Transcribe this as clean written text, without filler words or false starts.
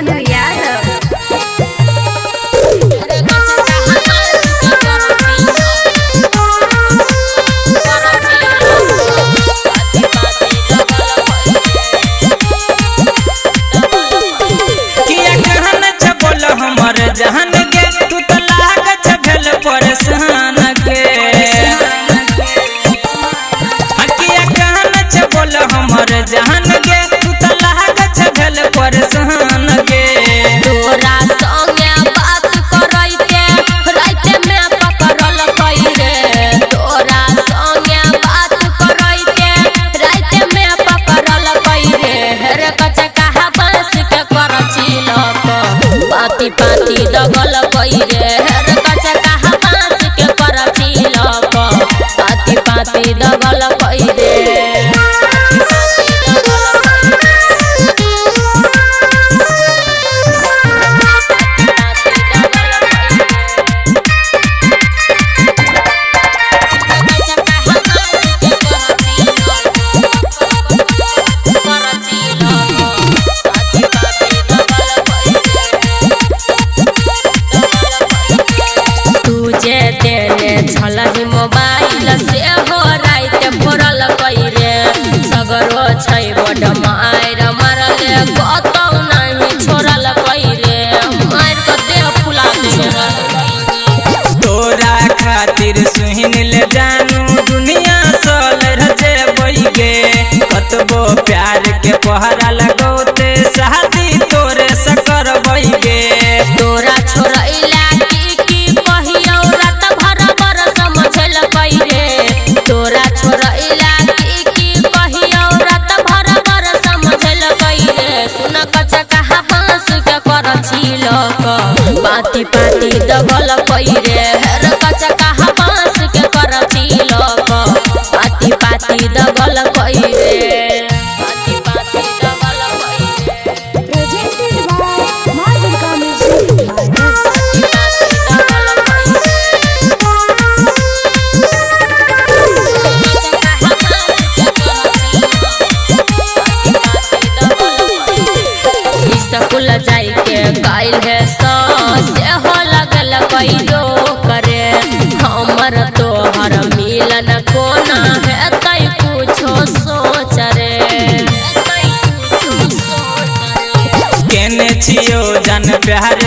ज्ञानू यादव। हमर जहन के तू तो लाग छल परेशान के हकिया कहन छ बोल हमर जहन के तू तो लाग छल परेशान के तोरा संगे बात करैते राते में पकड़ल कई रे तोरा संगे बात करैते राते में पकड़ल कई रे रे कच्चा कहा बस के करछिल पाती पाती दगल कई रे रे कच्चा कहा बस के करछिल पाती पाती दगल कई रे। छलही मोबाइल से हो रात भरल कई रे सगरो छै बड मार मारले कतौ नहीं छोड़ल कई रे मार के देह फुला दे तोरा खातिर सुहिन ले जानू दुनिया सल रजे बइगे कतबो प्यार के पहरा लगौते शादी तोरे सकर बइगे तोरा छोड़ैला तोरा छोड़ैला की कहियो रात भर भर समझल कई रे सुन कच्चा कहा बांस के करछिल पाती पाती दगल कई रे रे कच्चा कहा बांस के करछिल पाती पाती दगल कई रे पाती पाती दगल कई रे। प्रेजेंटेड बाय मां दुर्गा म्यूजिक। स्कूल जाई के गाइल है से हो लगल कईरो करे हमर तोहर मिलन कोना है तई कुछो सोच रे केने छियो जन प्यार